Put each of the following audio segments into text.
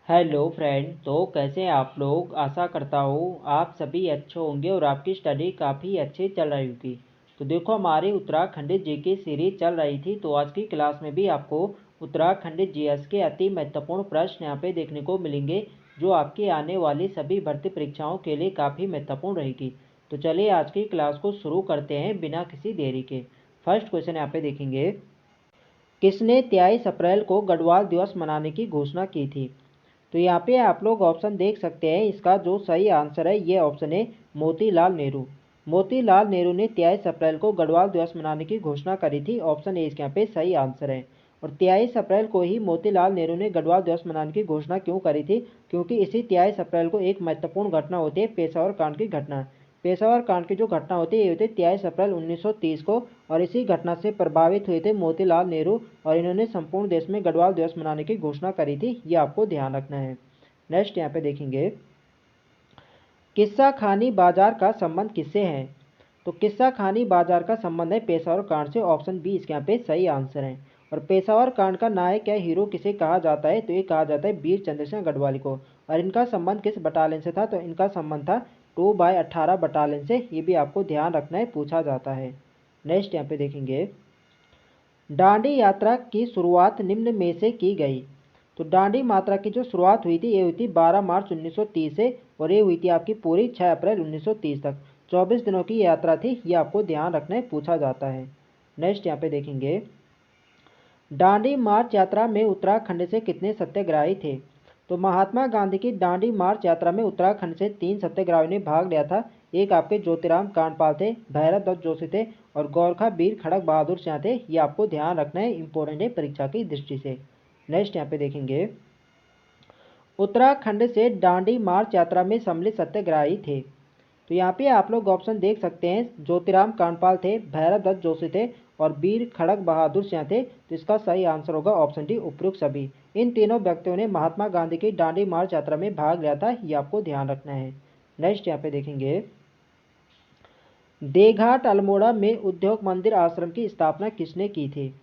Hello friend. तो कैसे हैं आप लोग। आशा करता हूँ आप सभी अच्छे होंगे और आपकी स्टडी काफ़ी अच्छी चल रही होगी। तो देखो हमारी उत्तराखंड जीके सीरीज चल रही थी, तो आज की क्लास में भी आपको उत्तराखंड जीएस के अति महत्वपूर्ण प्रश्न यहाँ पे देखने को मिलेंगे, जो आपकी आने वाली सभी भर्ती परीक्षाओं के लिए काफ़ी महत्वपूर्ण रहेगी। तो चलिए आज की क्लास को शुरू करते हैं बिना किसी देरी के। फर्स्ट क्वेश्चन यहाँ पे देखेंगे, किसने 23 अप्रैल को गढ़वाल दिवस मनाने की घोषणा की थी। तो यहाँ पे आप लोग ऑप्शन देख सकते हैं। इसका जो सही आंसर है ये ऑप्शन है मोतीलाल नेहरू। मोतीलाल नेहरू ने 23 अप्रैल को गढ़वाल दिवस मनाने की घोषणा करी थी। ऑप्शन ए इसके यहाँ पे सही आंसर है। और 23 अप्रैल को ही मोतीलाल नेहरू ने गढ़वाल दिवस मनाने की घोषणा क्यों करी थी, क्योंकि इसी 23 अप्रैल को एक महत्वपूर्ण घटना होती है, पेशावर कांड की घटना। पेशावर कांड की जो घटना होती है ये होती है 23 अप्रैल 1930 को, और इसी घटना से प्रभावित हुए थे मोतीलाल नेहरू, और इन्होंने संपूर्ण देश में गढ़वाल दिवस मनाने की घोषणा करी थी। ये आपको ध्यान रखना है। नेक्स्ट यहाँ पे देखेंगे, किस्सा खानी बाजार का संबंध किससे है। तो किस्सा खानी बाजार का संबंध है पेशावर कांड से। ऑप्शन बी इसके यहाँ पे सही आंसर है। और पेशावर कांड का नायक या हीरो किसे कहा जाता है, तो ये कहा जाता है वीर चंद्र सिंह गढ़वाली को। और इनका संबंध किस बटालियन से था, तो इनका संबंध था 2/18 बटालियन से। ये भी आपको ध्यान रखना है, पूछा जाता है। नेक्स्ट यहाँ पे देखेंगे, दांडी यात्रा की शुरुआत निम्न में से की गई। तो दांडी यात्रा की जो शुरुआत हुई थी ये हुई थी 12 मार्च 1930 से, और ये हुई थी आपकी पूरी 6 अप्रैल 1930 तक। 24 दिनों की यात्रा थी। ये आपको ध्यान रखना है, पूछा जाता है। नेक्स्ट यहाँ पे देखेंगे, दांडी मार्च यात्रा में उत्तराखंड से कितने सत्याग्रही थे। तो महात्मा गांधी की दांडी मार्च यात्रा में उत्तराखंड से 3 सत्याग्रहियों ने भाग लिया था। एक आपके ज्योतिराम कांडपाल थे, भैरव दत्त जोशी थे, और गोरखा वीर खड़क बहादुर सिंह थे। ये आपको ध्यान रखना है, इंपॉर्टेंट है परीक्षा की दृष्टि से। नेक्स्ट यहाँ पे देखेंगे, उत्तराखंड से दांडी मार्च यात्रा में सम्मिलित सत्याग्रही थे। तो यहाँ पे आप लोग ऑप्शन देख सकते हैं, ज्योतिराम कांडपाल थे, भैरव दत्त जोशी थे, और वीर खड़क बहादुर सिंह थे। तो इसका सही आंसर होगा ऑप्शन डी, उपयुक्त सभी। इन तीनों व्यक्तियों ने महात्मा गांधी की दांडी मार्च यात्रा में भाग लिया था। ये आपको ध्यान रखना है। नेक्स्ट यहाँ पे देखेंगे, देघाट अल्मोड़ा में उद्योग मंदिर आश्रम की स्थापना किसने की थी।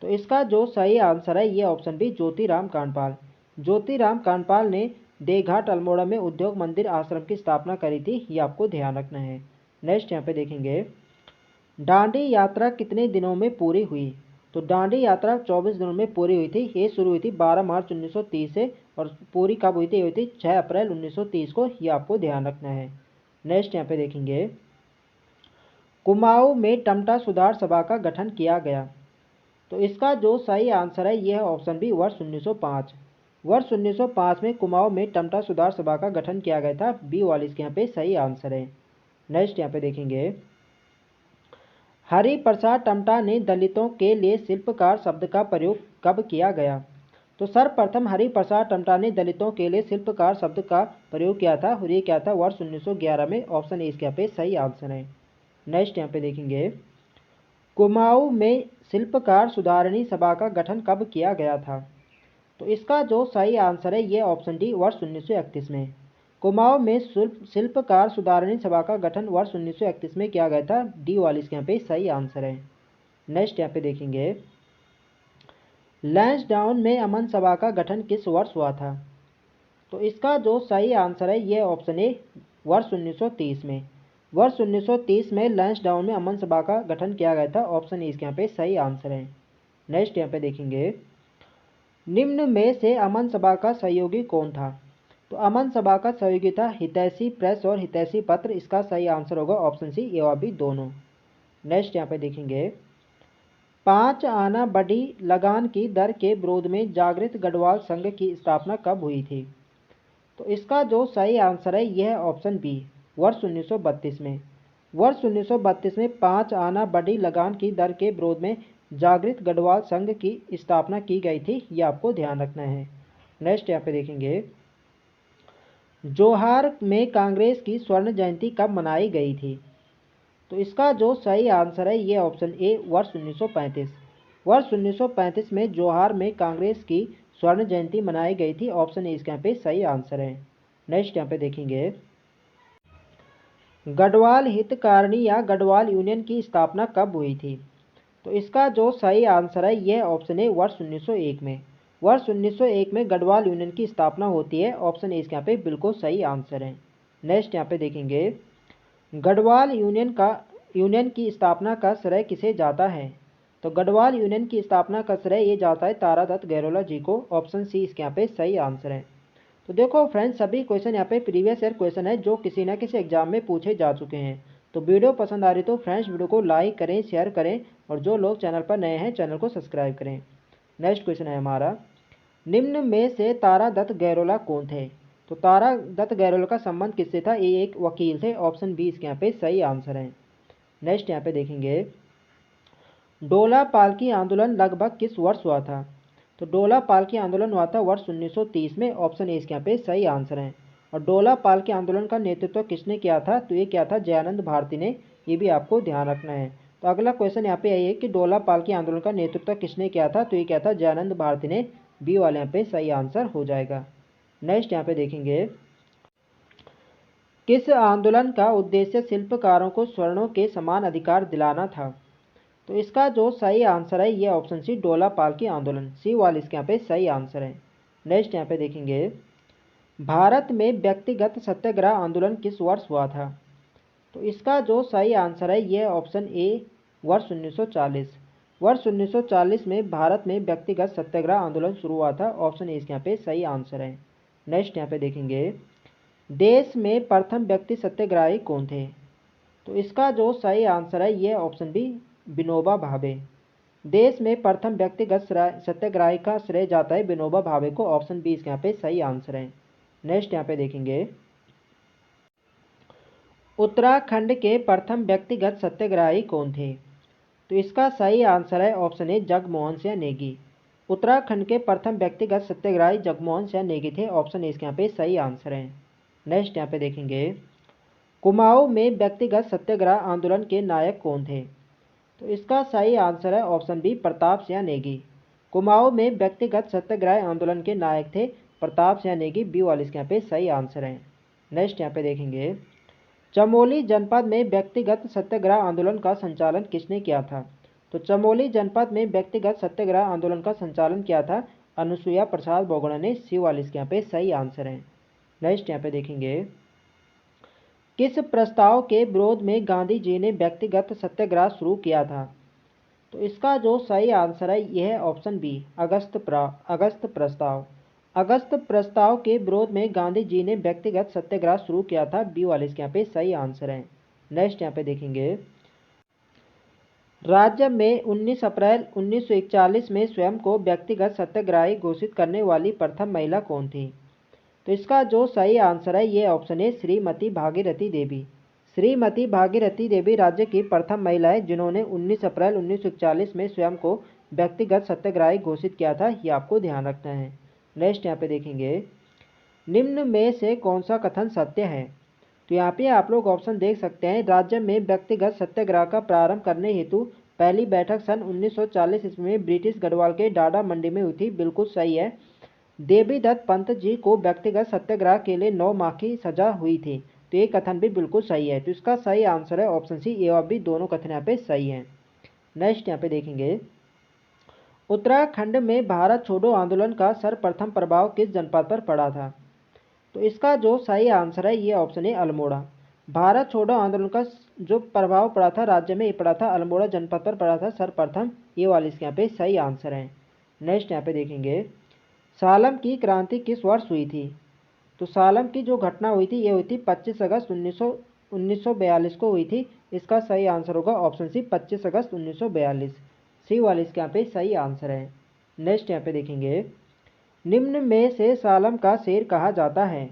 तो इसका जो सही आंसर है ये ऑप्शन बी, ज्योतिराम कांडपाल। ज्योतिराम कांडपाल ने देघाट अल्मोड़ा में उद्योग मंदिर आश्रम की स्थापना करी थी। ये आपको ध्यान रखना है। नेक्स्ट यहाँ पे देखेंगे, दांडी यात्रा कितने दिनों में पूरी हुई। तो दांडी यात्रा 24 दिनों में पूरी हुई थी। ये शुरू हुई थी 12 मार्च 1930 से, और पूरी कब हुई थी, ये हुई थी 6 अप्रैल 1930 को। ये आपको ध्यान रखना है। नेक्स्ट यहाँ पे देखेंगे, कुमाऊं में टमटा सुधार सभा का गठन किया गया। तो इसका जो सही आंसर है यह है ऑप्शन बी, वर्ष 1905। वर्ष 1905 में कुमाऊं में टमटा सुधार सभा का गठन किया गया था। बी वाली इसके यहाँ पे सही आंसर है। नेक्स्ट यहाँ पे देखेंगे, हरि प्रसाद टमटा ने दलितों के लिए शिल्पकार शब्द का प्रयोग कब किया गया। तो सर्वप्रथम हरि प्रसाद टमटा ने दलितों के लिए शिल्पकार शब्द का प्रयोग किया था, और ये क्या था, वर्ष 1911 में। ऑप्शन ए इसके यहाँ पे सही आंसर है। नेक्स्ट यहाँ पे देखेंगे, कुमाऊं में शिल्पकार सुधारणी सभा का गठन कब किया गया था। तो इसका जो सही आंसर है ये ऑप्शन डी, वर्ष 1931 में। कुमाऊं में शिल्पकार सुधारणी सभा का गठन वर्ष 1931 में किया गया था। डी वाली इसके यहाँ पे सही आंसर है। नेक्स्ट यहाँ पे देखेंगे, लैंसडाउन में अमन सभा का गठन किस वर्ष हुआ था। तो इसका जो सही आंसर है ये ऑप्शन ए, वर्ष 1930 में। वर्ष 1930 में लैंसडाउन में अमन सभा का गठन किया गया था। ऑप्शन ए इसके यहाँ पे सही आंसर है। नेक्स्ट यहाँ पे देखेंगे, निम्न में से अमन सभा का सहयोगी कौन था। तो अमन सभा का सहयोगी था हितैषी प्रेस और हितैषी पत्र। इसका सही आंसर होगा ऑप्शन सी, ए और बी दोनों। नेक्स्ट यहाँ पे देखेंगे, 5 आना बढ़ी लगान की दर के विरोध में जागृत गढ़वाल संघ की स्थापना कब हुई थी। तो इसका जो सही आंसर है यह ऑप्शन बी, वर्ष 1932 में। वर्ष 1932 में 5 आना बढ़ी लगान की दर के विरोध में जागृत गढ़वाल संघ की स्थापना की गई थी। यह आपको ध्यान रखना है। नेक्स्ट यहाँ पे देखेंगे, जोहार में कांग्रेस की स्वर्ण जयंती कब मनाई गई थी। तो इसका जो सही आंसर है ये ऑप्शन ए, वर्ष 1935। वर्ष 1935 में जोहार में कांग्रेस की स्वर्ण जयंती मनाई गई थी। ऑप्शन ए इसके यहाँ पे सही आंसर है। नेक्स्ट यहाँ पे देखेंगे, गढ़वाल हितकारिणी या गढ़वाल यूनियन की स्थापना कब हुई थी। तो इसका जो सही आंसर है यह ऑप्शन है, वर्ष 1901 में। वर्ष 1901 में गढ़वाल यूनियन की स्थापना होती है। ऑप्शन ए इसके यहाँ पे बिल्कुल सही आंसर है। नेक्स्ट यहाँ पे देखेंगे, गढ़वाल यूनियन की स्थापना का श्रेय किसे जाता है? तो गढ़वाल यूनियन की स्थापना का श्रेय ये जाता है तारादत्त गहलोला जी को। ऑप्शन सी इसके यहाँ पे सही आंसर है। तो देखो फ्रेंड्स, सभी क्वेश्चन यहाँ पे प्रीवियस ईयर क्वेश्चन है जो किसी न किसी एग्जाम में पूछे जा चुके हैं। तो वीडियो पसंद आ रही तो फ्रेंड्स वीडियो को लाइक करें, शेयर करें, और जो लोग चैनल पर नए हैं चैनल को सब्सक्राइब करें। नेक्स्ट क्वेश्चन है हमारा, निम्न में से तारादत्त गहलोला कौन थे? तो तारादत्त गहलोला का संबंध किससे था? ये एक वकील थे। ऑप्शन बी इसके यहाँ पे सही आंसर है। नेक्स्ट यहाँ पे देखेंगे, डोला पालकी आंदोलन लगभग किस वर्ष हुआ था? तो डोला पालकी आंदोलन हुआ था वर्ष 1930 में। ऑप्शन ए इसके यहाँ पे सही आंसर है। और डोला पालकी आंदोलन का नेतृत्व किसने किया था? तो ये क्या था? जयानंद भारती ने। ये भी आपको ध्यान रखना है। तो अगला क्वेश्चन यहाँ पे यही है कि डोला पालकी आंदोलन का नेतृत्व किसने किया था? तो ये क्या था? जयानंद भारती ने। बी वाले यहाँ पे सही आंसर हो जाएगा। नेक्स्ट यहाँ पे देखेंगे, किस आंदोलन का उद्देश्य शिल्पकारों को स्वर्णों के समान अधिकार दिलाना था? तो इसका जो सही आंसर है ये ऑप्शन सी, डोला पालकी आंदोलन। सी वाले इसके यहाँ पे सही आंसर है। नेक्स्ट यहाँ पे देखेंगे, भारत में व्यक्तिगत सत्याग्रह आंदोलन किस वर्ष हुआ था? तो इसका जो सही आंसर है ये ऑप्शन ए, वर्ष 1940। वर्ष 1940 में भारत में व्यक्तिगत सत्याग्रह आंदोलन शुरू हुआ था। ऑप्शन ए इसके यहाँ पे सही आंसर है। नेक्स्ट यहाँ पे देखेंगे, देश में प्रथम व्यक्ति सत्याग्रही कौन थे? तो इसका जो सही आंसर है ये ऑप्शन बी, विनोबा भावे। देश में प्रथम व्यक्तिगत सत्याग्रही का श्रेय जाता है विनोबा भावे को। ऑप्शन बी इसके यहाँ पे सही आंसर है। नेक्स्ट यहाँ पे देखेंगे, उत्तराखंड के प्रथम व्यक्तिगत सत्याग्रही कौन थे? तो इसका सही आंसर है ऑप्शन ए, जगमोहन सिंह नेगी। उत्तराखंड के प्रथम व्यक्तिगत सत्याग्रही जगमोहन सिंह नेगी थे। ऑप्शन ए इसके यहाँ पे सही आंसर है। नेक्स्ट यहाँ पे देखेंगे, कुमाऊं में व्यक्तिगत सत्याग्रह आंदोलन के नायक कौन थे? तो इसका सही आंसर है ऑप्शन बी, प्रताप सिंह नेगी। कुमाऊं में व्यक्तिगत सत्याग्रह आंदोलन के नायक थे प्रताप सिंह नेगी। बी वाले इसके यहाँ पे सही आंसर है। नेक्स्ट यहाँ पे देखेंगे, चमोली जनपद में व्यक्तिगत सत्याग्रह आंदोलन का संचालन किसने किया था? तो चमोली जनपद में व्यक्तिगत सत्याग्रह आंदोलन का संचालन किया था अनुसुईया प्रसाद बोगड़ा ने। सी वाले इसके यहाँ पे सही आंसर है। नेक्स्ट यहाँ पे देखेंगे, किस प्रस्ताव के विरोध में गांधी जी ने व्यक्तिगत सत्याग्रह शुरू किया था? तो इसका जो सही आंसर है यह है ऑप्शन बी, अगस्त प्रस्ताव। अगस्त प्रस्ताव के विरोध में गांधी जी ने व्यक्तिगत सत्याग्रह शुरू किया था। बी वाले इसके यहाँ पे सही आंसर है। नेक्स्ट यहाँ पे देखेंगे, राज्य में 19 अप्रैल 1941 में स्वयं को व्यक्तिगत सत्याग्रही घोषित करने वाली प्रथम महिला कौन थी? तो इसका जो सही आंसर है ये ऑप्शन है, श्रीमती भागीरथी देवी। श्रीमती भागीरथी देवी राज्य की प्रथम महिला है जिन्होंने 19 अप्रैल 1941 में स्वयं को व्यक्तिगत सत्याग्रही घोषित किया था। ये आपको ध्यान रखना है। नेक्स्ट यहाँ पे देखेंगे, निम्न में से कौन सा कथन सत्य है? तो यहाँ पे आप लोग ऑप्शन देख सकते हैं, राज्य में व्यक्तिगत सत्याग्रह का प्रारंभ करने हेतु पहली बैठक सन 1940 ईस्वी में ब्रिटिश गढ़वाल के डाडा मंडी में हुई थी। बिल्कुल सही है। देवीदत्त पंत जी को व्यक्तिगत सत्याग्रह के लिए 9 माह की सजा हुई थी। तो ये कथन भी बिल्कुल सही है। तो इसका सही आंसर है ऑप्शन सी, ए और बी दोनों कथन यहाँ पे सही हैं। नेक्स्ट यहाँ पे देखेंगे, उत्तराखंड में भारत छोड़ो आंदोलन का सर्वप्रथम प्रभाव किस जनपद पर पड़ा था? तो इसका जो सही आंसर है ये ऑप्शन है, अल्मोड़ा। भारत छोड़ो आंदोलन का जो प्रभाव पड़ा था राज्य में, ये पड़ा था अल्मोड़ा जनपद पर पड़ा था सर्वप्रथम। ये वाली इसके यहाँ पे सही आंसर है। नेक्स्ट यहाँ पे देखेंगे, सालम की क्रांति किस वर्ष हुई थी? तो सालम की जो घटना हुई थी ये हुई थी 25 अगस्त 1942 को हुई थी। इसका सही आंसर होगा ऑप्शन सी, 25 अगस्त 1942। सी वाले इसके यहाँ पे सही आंसर है। नेक्स्ट यहाँ पे देखेंगे, निम्न में से सालम का शेर कहा जाता है?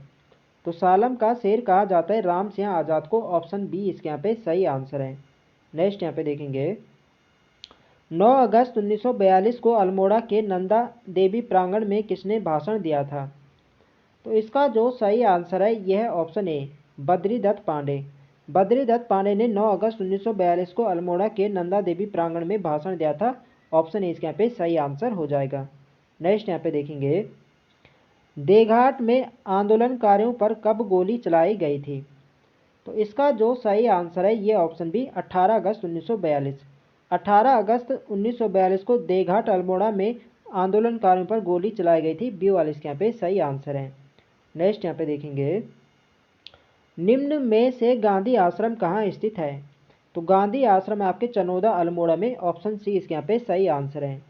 तो सालम का शेर कहा जाता है राम सिंह आज़ाद को। ऑप्शन बी इसके यहाँ पे सही आंसर है। नेक्स्ट यहाँ पे देखेंगे, 9 अगस्त 1942 को अल्मोड़ा के नंदा देवी प्रांगण में किसने भाषण दिया था? तो इसका जो सही आंसर है यह है ऑप्शन ए, बद्रीदत्त पांडे। बद्रीदत्त पांडे ने 9 अगस्त 1942 को अल्मोड़ा के नंदा देवी प्रांगण में भाषण दिया था। ऑप्शन ए इसके यहाँ पे सही आंसर हो जाएगा। नेक्स्ट यहाँ पे देखेंगे, देघाट में आंदोलनकारियों पर कब गोली चलाई गई थी? तो इसका जो सही आंसर है ये ऑप्शन बी, 18 अगस्त 1942। 18 अगस्त 1942 को देघाट अल्मोड़ा में आंदोलनकारियों पर गोली चलाई गई थी, बी वाला इसके यहाँ पे सही आंसर है। नेक्स्ट यहाँ पे देखेंगे, निम्न में से गांधी आश्रम कहाँ स्थित है? तो गांधी आश्रम आपके चनोदा अल्मोड़ा में, ऑप्शन सी इसके यहाँ पे सही आंसर है।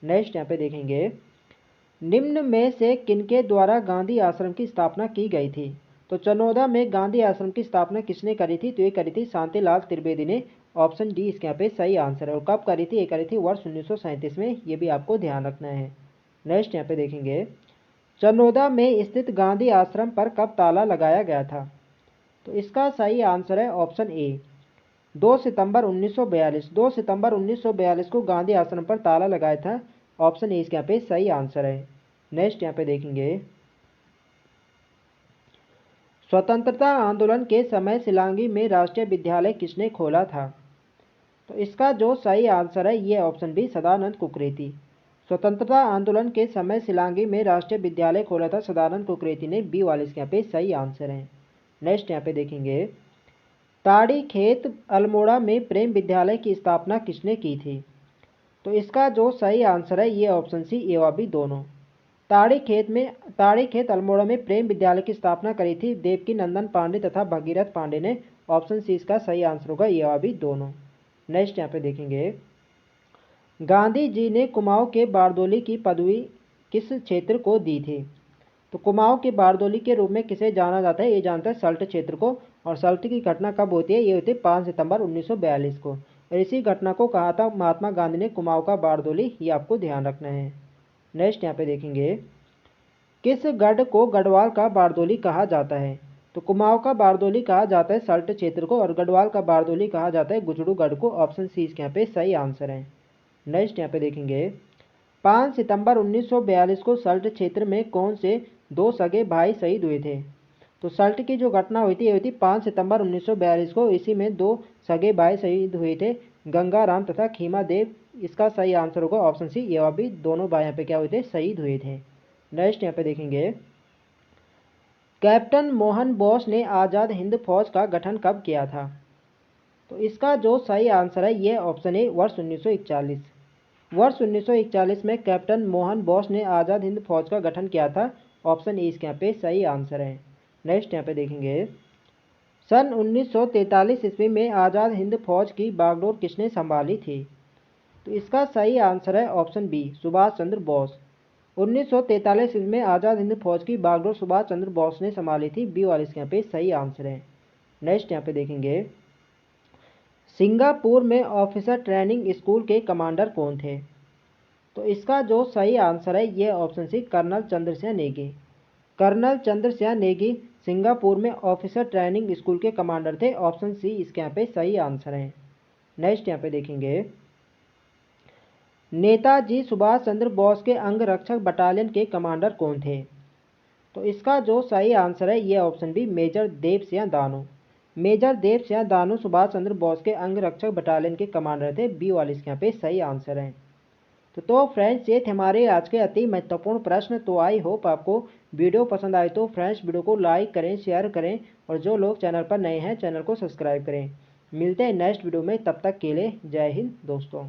नेक्स्ट यहाँ पे देखेंगे, निम्न में से किनके द्वारा गांधी आश्रम की स्थापना की गई थी? तो चनोदा में गांधी आश्रम की स्थापना किसने करी थी? तो ये करी थी शांतिलाल त्रिवेदी ने, ऑप्शन डी इसके यहाँ पे सही आंसर है। और कब करी थी? ये करी थी वर्ष 1937 में, ये भी आपको ध्यान रखना है। नेक्स्ट यहाँ पे देखेंगे, चनोदा में स्थित गांधी आश्रम पर कब ताला लगाया गया था? तो इसका सही आंसर है ऑप्शन ए, 2 सितंबर 1942। 2 सितंबर 1942 को गांधी आश्रम पर ताला लगाया था, ऑप्शन ए इसके यहाँ पे सही आंसर है। नेक्स्ट यहाँ पे देखेंगे, स्वतंत्रता आंदोलन के समय शिलांगी में राष्ट्रीय विद्यालय किसने खोला था? तो इसका जो सही आंसर है ये ऑप्शन बी, सदानंद कुकरेती। स्वतंत्रता आंदोलन के समय शिलांगी में राष्ट्रीय विद्यालय खोला था सदानंद कुकरेती ने, बी वाले इसके यहाँ पे सही आंसर है। नेक्स्ट यहाँ पे देखेंगे, ताड़ी खेत अल्मोड़ा में प्रेम विद्यालय की स्थापना किसने की थी? तो इसका जो सही आंसर है ये ऑप्शन सी, ए व बी दोनों। ताड़ी खेत अल्मोड़ा में प्रेम विद्यालय की स्थापना करी थी देवकी नंदन पांडे तथा भगीरथ पांडे ने, ऑप्शन सी इसका सही आंसर होगा, ए व बी दोनों। नेक्स्ट यहाँ पे देखेंगे, गांधी जी ने कुमाऊं के बारदोली की पदवी किस क्षेत्र को दी थी? तो कुमाऊं के बारदोली के रूप में किसे जाना जाता है? ये जानता है सल्ट क्षेत्र को। और सल्ट की घटना कब होती है? ये होती है 5 सितंबर 1942 को। और इसी घटना को कहा था महात्मा गांधी ने कुमाऊं का बारदोली, ये आपको ध्यान रखना है। नेक्स्ट यहाँ पे देखेंगे, किस गढ़ को गढ़वाल का बारदोली कहा जाता है? तो कुमाऊं का बारदोली कहा जाता है सल्ट क्षेत्र को, और गढ़वाल का बारदोली कहा जाता है गुजरूगढ़ को, ऑप्शन सी इसके यहाँ पे सही आंसर है। नेक्स्ट यहाँ पे देखेंगे, 5 सितंबर 1942 को सल्ट क्षेत्र में कौन से 2 सगे भाई शहीद हुए थे? तो सल्ट की जो घटना हुई थी ये हुई थी 5 सितंबर 1942 को। इसी में 2 सगे भाई शहीद हुए थे, गंगाराम तथा खीमा देव। इसका सही आंसर होगा ऑप्शन सी, ये भी दोनों भाई यहाँ पे क्या हुए थे? शहीद हुए थे। नेक्स्ट यहाँ पे देखेंगे, कैप्टन मोहन बोस ने आज़ाद हिंद फौज का गठन कब किया था? तो इसका जो सही आंसर है ये ऑप्शन ए, वर्ष 1941। वर्ष 1941 में कैप्टन मोहन बोस ने आज़ाद हिंद फौज का गठन किया था, ऑप्शन ए इसके यहाँ पे सही आंसर है। नेक्स्ट यहाँ पे देखेंगे, सन 1943 ईस्वी में आज़ाद हिंद फौज की बागडोर किसने संभाली थी? तो इसका सही आंसर है ऑप्शन बी, सुभाष चंद्र बोस। 1943 ईस्वी में आज़ाद हिंद फौज की बागडोर सुभाष चंद्र बोस ने संभाली थी, बी वाले इसके यहाँ पे सही आंसर है। नेक्स्ट यहाँ पे देखेंगे, सिंगापुर में ऑफिसर ट्रेनिंग स्कूल के कमांडर कौन थे? तो इसका जो सही आंसर है ये option C, colonel Chandra Singh Negi. Colonel Chandra Singh Negi Singapore में ऑफिसर ट्रेनिंग स्कूल के कमांडर थे, ऑप्शन सी इसके यहाँ पे सही आंसर है। नेक्स्ट यहाँ पे देखेंगे, नेताजी सुभाष चंद्र बोस के अंगरक्षक बटालियन के कमांडर कौन थे? तो इसका जो सही आंसर है ये option B, major Dev Singh Danu. Major Dev Singh Danu Subhash Chandra Bose के अंगरक्षक बटालियन के कमांडर थे, बी वाले इसके यहाँ पे सही आंसर है। तो फ्रेंड्स ये थे हमारे आज के अति महत्वपूर्ण प्रश्न। तो आई होप आपको वीडियो पसंद आए तो फ्रेंड्स वीडियो को लाइक करें, शेयर करें, और जो लोग चैनल पर नए हैं चैनल को सब्सक्राइब करें। मिलते हैं नेक्स्ट वीडियो में, तब तक के लिए जय हिंद दोस्तों।